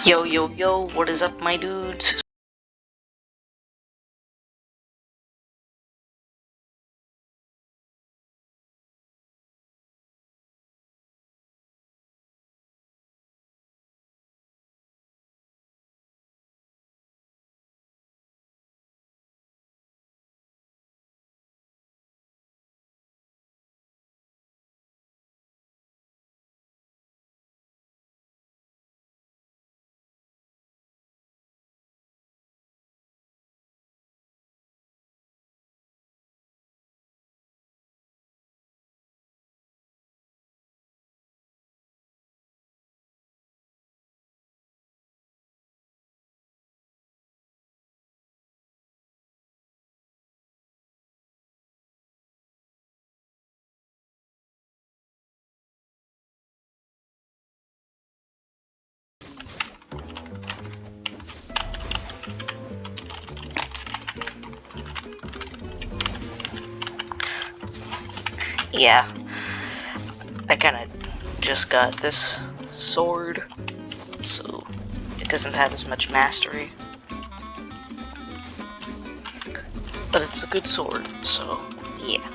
Yo, yo, yo, what is up, my dudes? Yeah, I kinda just got this sword, so it doesn't have as much mastery. But it's a good sword, so yeah.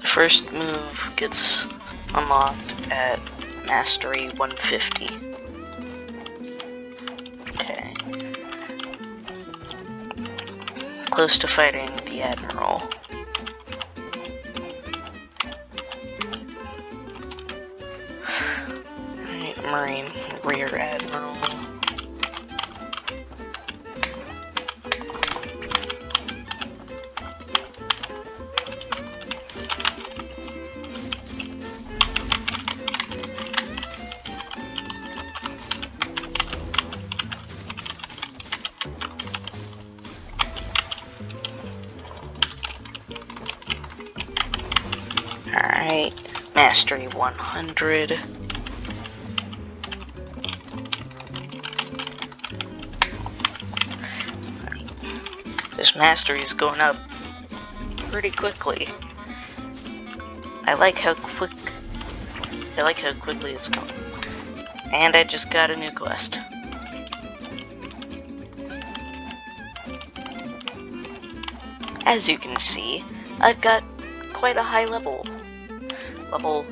The first move gets unlocked at mastery 150. Okay. Close to fighting the Admiral. Marine Rear Admiral. Alright, mastery 100. This mastery is going up pretty quickly. I like how quickly it's going. And I just got a new quest. As you can see, I've got quite a high level. Level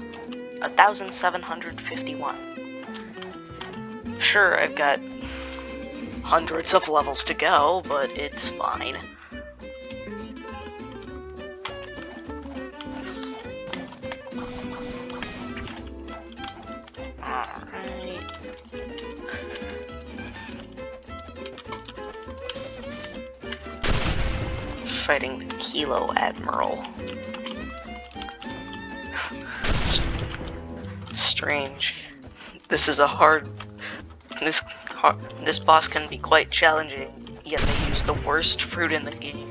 1751. Sure, I've got hundreds of levels to go, but it's fine. Alright. Fighting the Kilo Admiral. Strange. This boss can be quite challenging, yet they use the worst fruit in the game.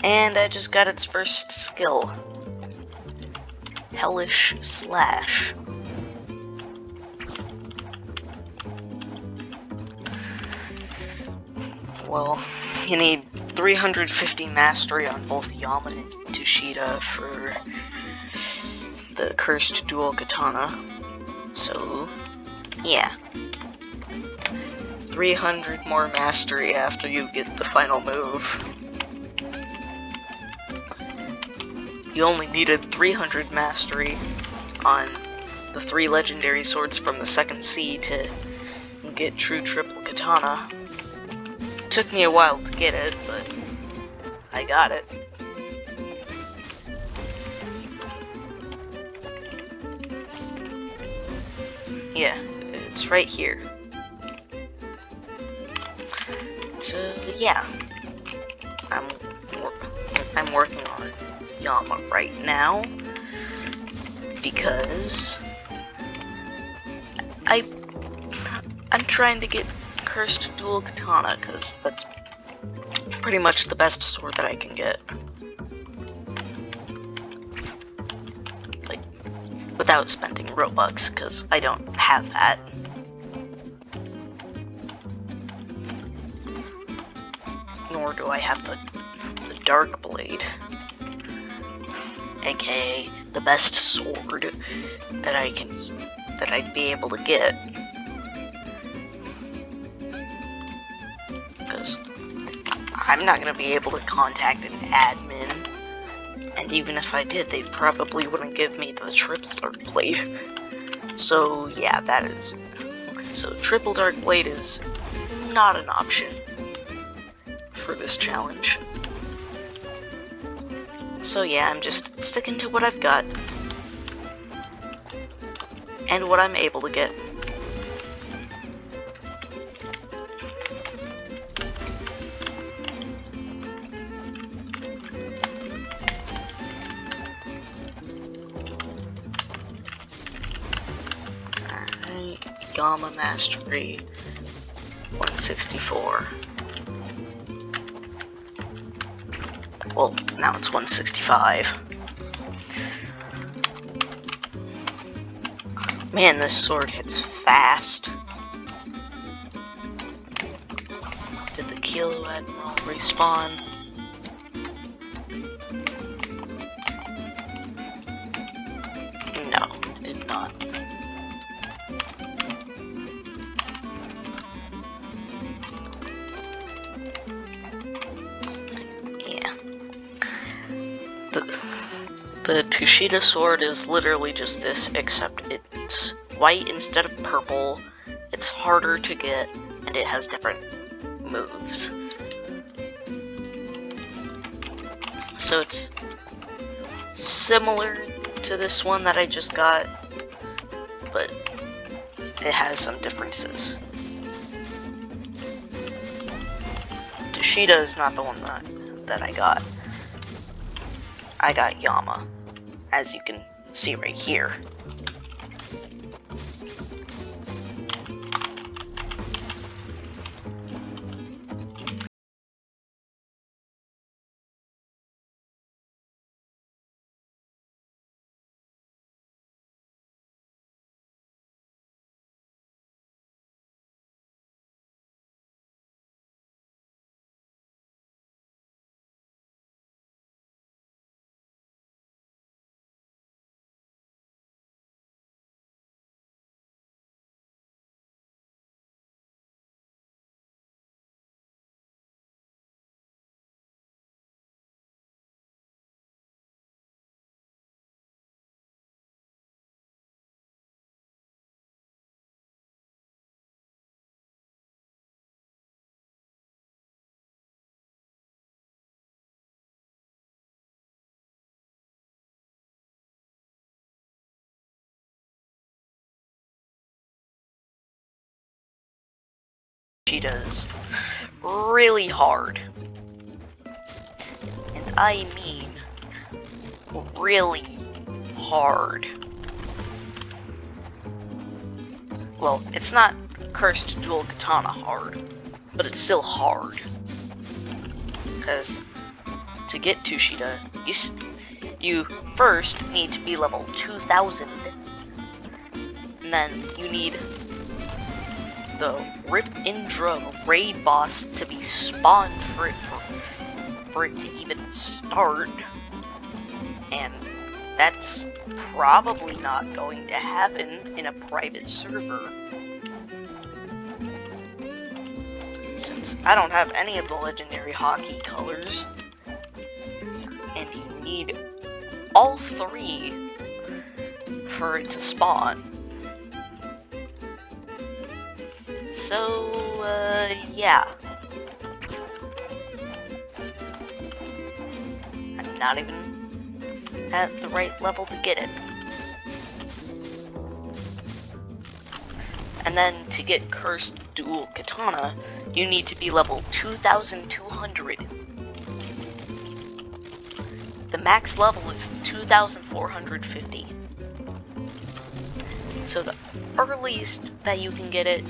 And I just got its first skill. Hellish Slash. Well, you need 350 mastery on both Yama and Tushita for the Cursed Dual Katana. So, yeah. 300 more mastery after you get the final move. You only needed 300 mastery on the 3 legendary swords from the second sea to get true triple katana. Took me a while to get it, but I got it. Yeah, it's right here. So yeah, I'm working on Yama right now because I'm trying to get Cursed Dual Katana because that's pretty much the best sword that I can get. Like, without spending Robux, because I don't have that. Nor do I have the Dark Blade, aka the best sword that I'd be able to get. Because I'm not gonna be able to contact an admin, and even if I did, they probably wouldn't give me the triple Dark Blade. So yeah, that is. So triple Dark Blade is not an option for this challenge. So yeah, I'm just sticking to what I've got and what I'm able to get. Alright, Yama Mastery 164. Well, now it's 165. Man, this sword hits fast. Did the Kilo Admiral respawn? No, did not. The Tushita sword is literally just this, except it's white instead of purple, it's harder to get, and it has different moves. So it's similar to this one that I just got, but it has some differences. Tushita is not the one that I got. I got Yama, as you can see right here. She does really hard. And I mean really hard. Well, it's not Cursed Dual Katana hard, but it's still hard. because to get Tushita, you first need to be level 2000, and then you need the Rip Indra raid boss to be spawned for it to even start, and that's probably not going to happen in a private server, since I don't have any of the legendary hockey colors, and you need all 3 for it to spawn. So, yeah. I'm not even at the right level to get it. And then to get Cursed Dual Katana, you need to be level 2200. The max level is 2450. So the earliest that you can get it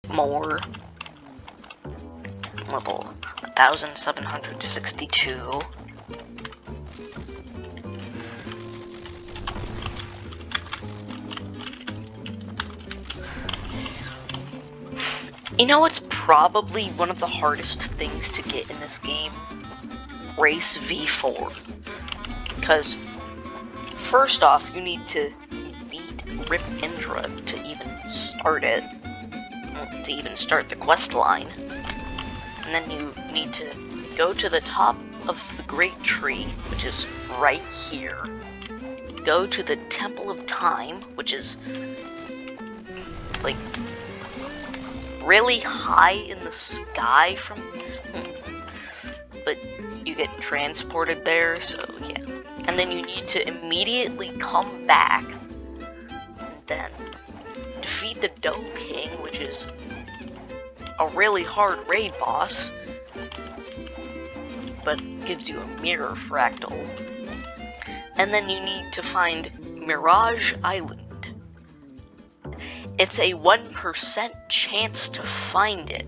more. Level 1762. You know what's probably one of the hardest things to get in this game? Race V4. Because, first off, you need to beat Rip Indra to even start it. To even start the quest line. And then you need to go to the top of the Great Tree, which is right here. Go to the Temple of Time, which is like really high in the sky from, but you get transported there, so yeah. And then you need to immediately come back and then defeat the Doe King, which is a really hard raid boss, but gives you a mirror fractal. And then you need to find Mirage Island. It's a 1% chance to find it.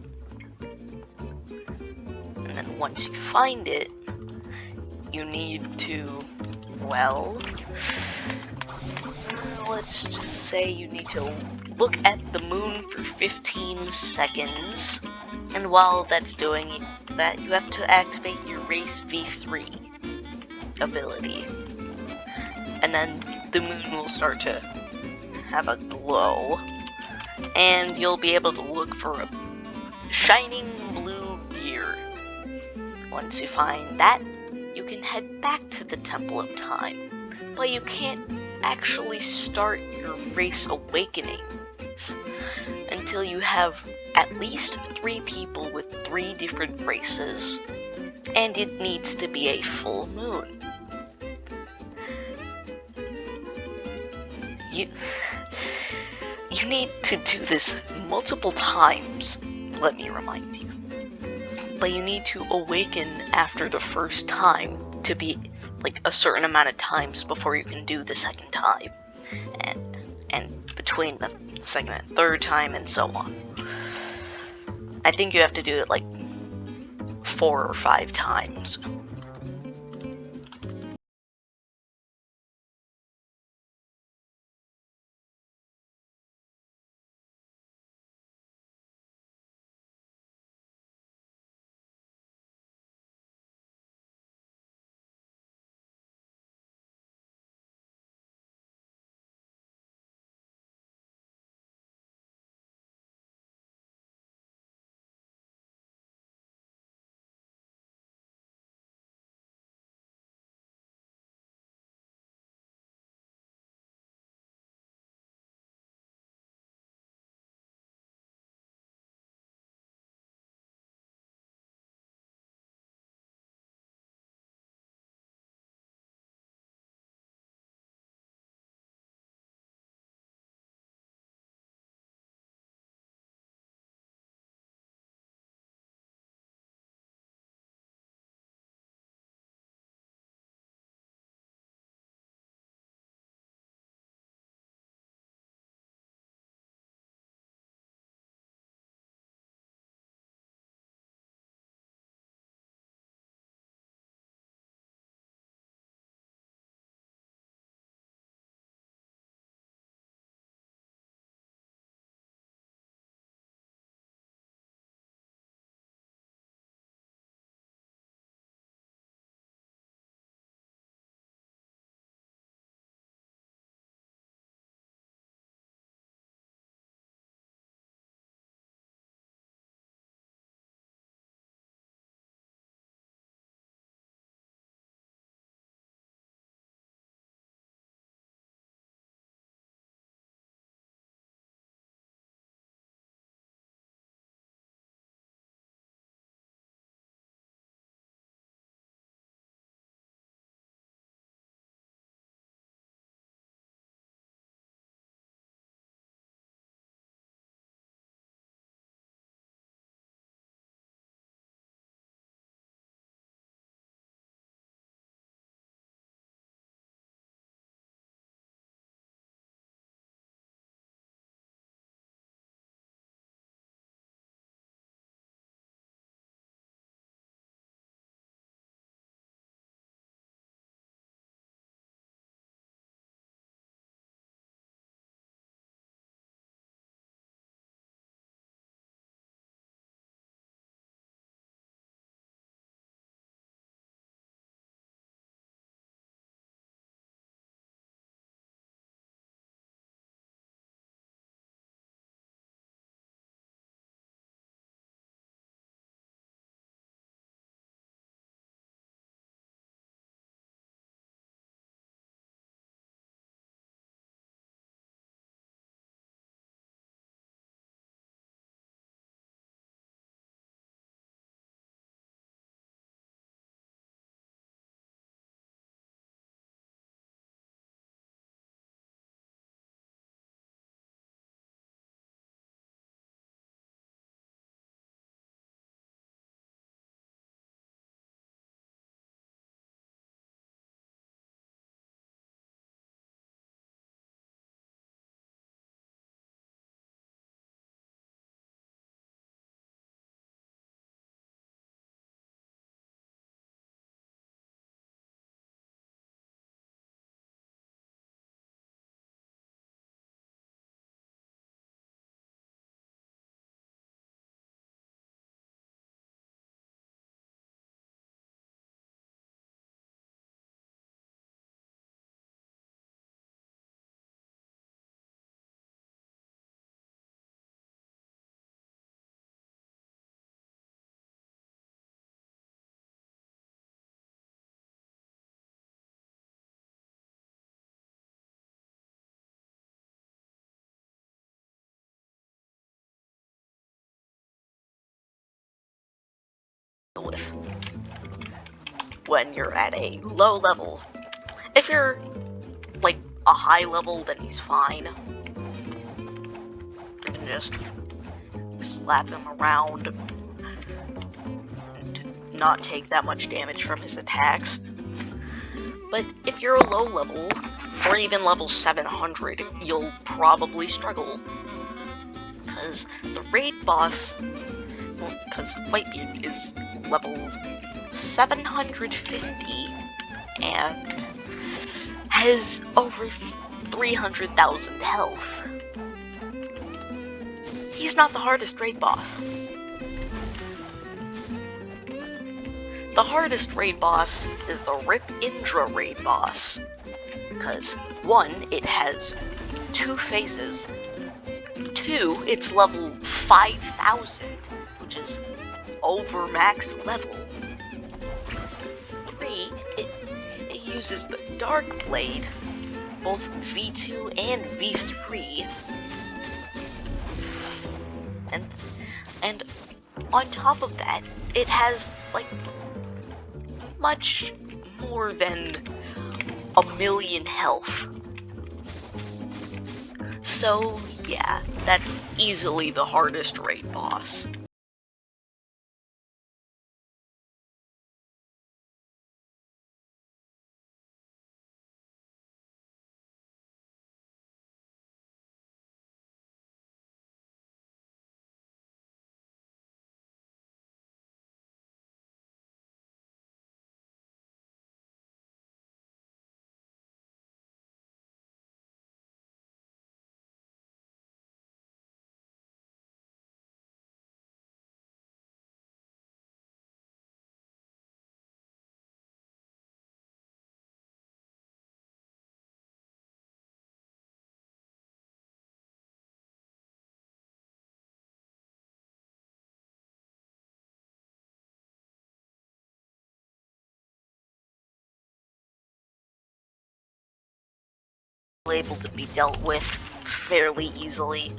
And then once you find it, you need to, well, let's just say you need to look at the moon for 15 seconds, and while that's doing that, you have to activate your Race V3 ability. And then the moon will start to have a glow, and you'll be able to look for a shining blue gear. Once you find that, you can head back to the Temple of Time, but you can't actually start your race awakenings until you have at least 3 people with 3 different races, and it needs to be a full moon. You need to do this multiple times, let me remind you. But you need to awaken after the first time to be like a certain amount of times before you can do the second time. And between the second and third time and so on. I think you have to do it like 4 or 5 times. when you're at a low level. If you're like a high level, then he's fine. You can just slap him around and not take that much damage from his attacks. But if you're a low level, or even level 700, you'll probably struggle. Because the raid boss, because Whitebeard is level 750 and has over 300,000 health. He's not the hardest raid boss. The hardest raid boss is the Rip Indra raid boss. Because 1, it has 2 phases. 2, it's level 5,000, which is over max level. 3, it uses the Dark Blade, both V2 and V3. And on top of that, it has like much more than 1,000,000 health. So yeah, that's easily the hardest raid boss. Able to be dealt with fairly easily.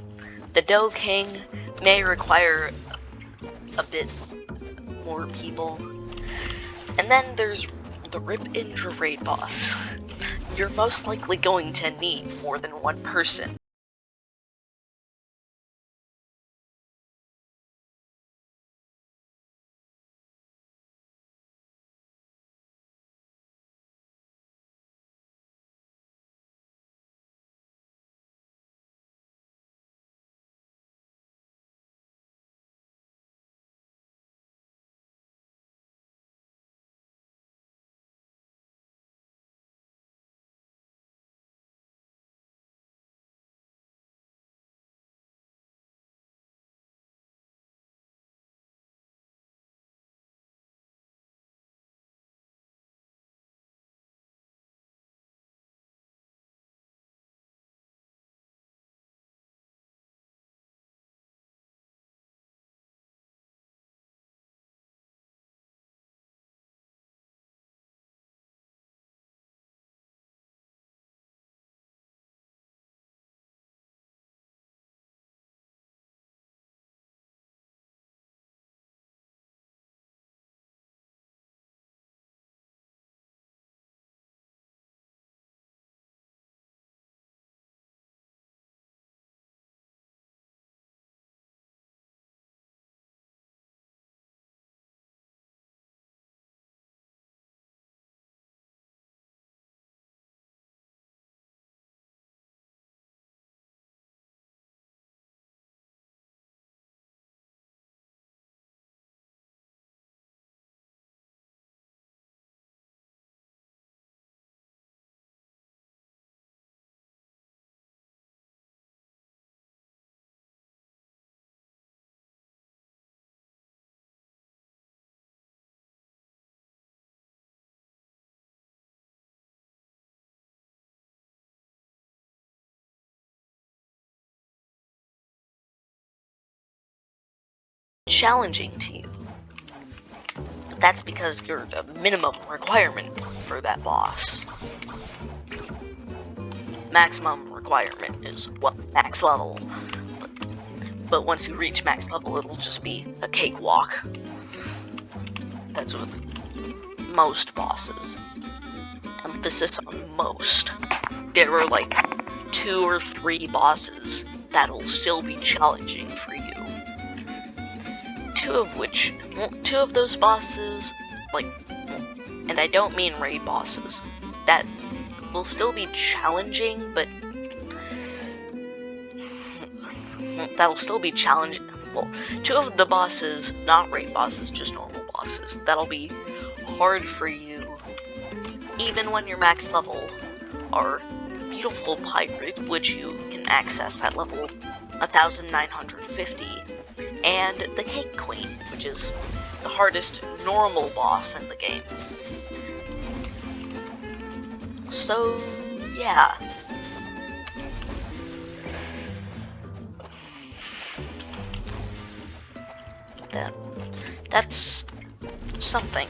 The Doe King may require a bit more people. And then there's the Rip Indra raid boss. You're most likely going to need more than one person. Challenging to you. But that's because you're the minimum requirement for that boss. Maximum requirement is, well, max level. But once you reach max level, it'll just be a cakewalk. That's with most bosses. Emphasis on most. There are like 2 or 3 bosses that'll still be challenging for you. Two of those bosses, and I don't mean raid bosses, that will still be challenging, but that'll still be challenging. Well, 2 of the bosses, not raid bosses, just normal bosses, that'll be hard for you, even when you're max level, are Beautiful Pirate, which you can access at level 1950, and the Cake Queen, which is the hardest normal boss in the game. So, yeah. That's something.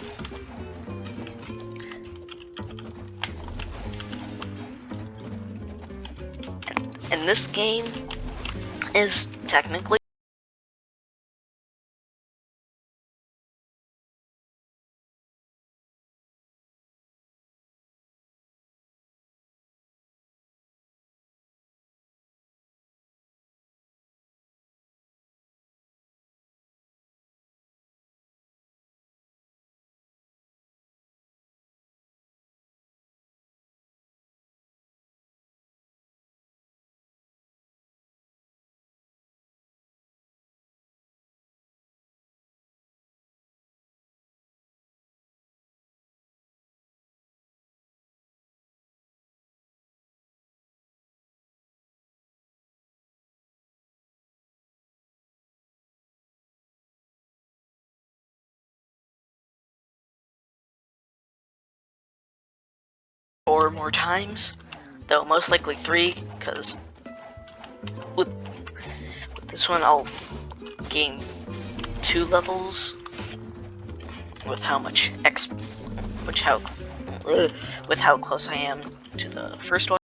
And this game is technically four more times, though most likely 3, because with this one I'll gain 2 levels with how much with how close I am to the first one.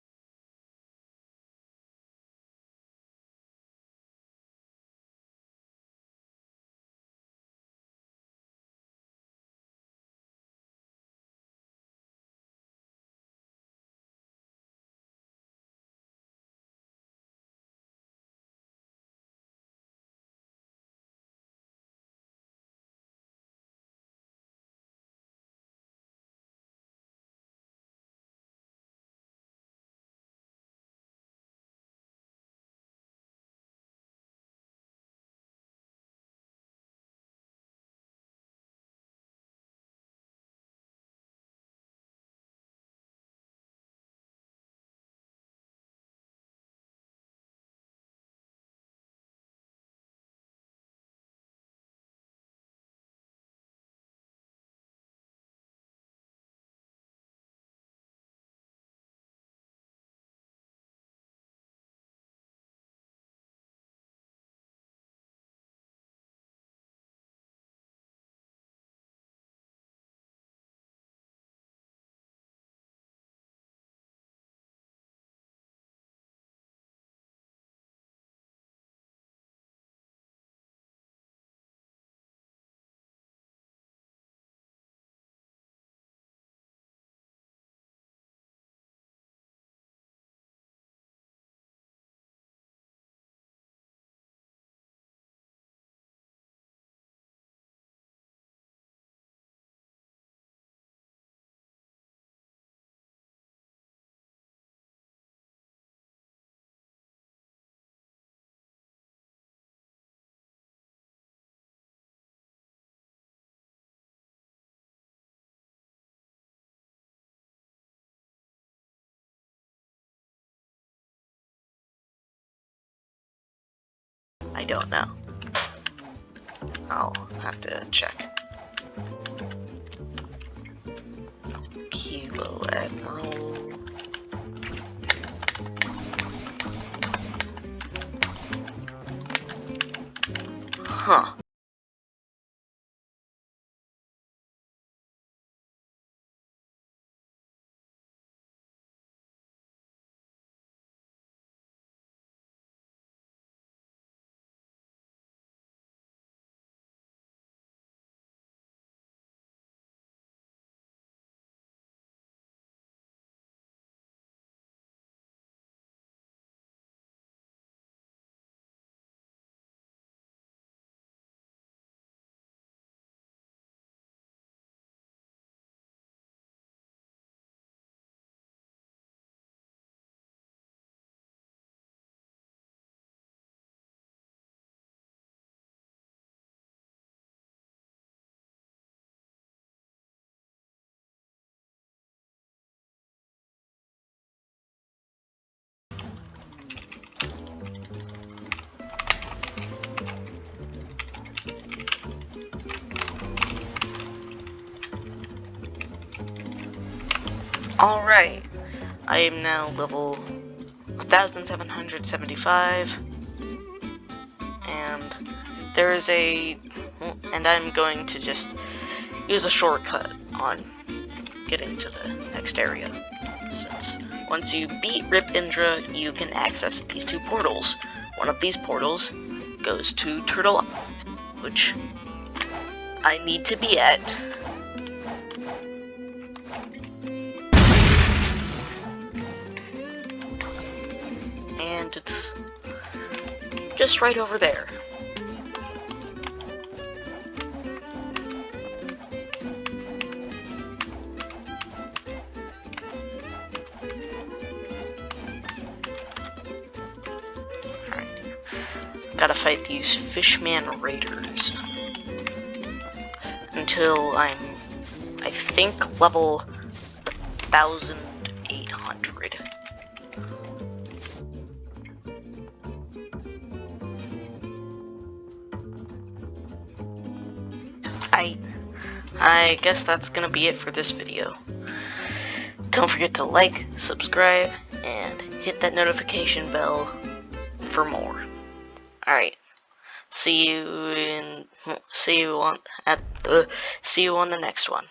I don't know. I'll have to check. Kilo Admiral. Huh. Alright, I am now level 1775, and there is and I'm going to just use a shortcut on getting to the next area, since once you beat Rip Indra, you can access these two portals. One of these portals goes to Turtle Island, which I need to be at. And it's just right over there. Gotta fight these Fishman Raiders until I'm, I think, level 1,800. I guess that's gonna be it for this video. Don't forget to like, subscribe, and hit that notification bell for more. Alright. See you on the next one.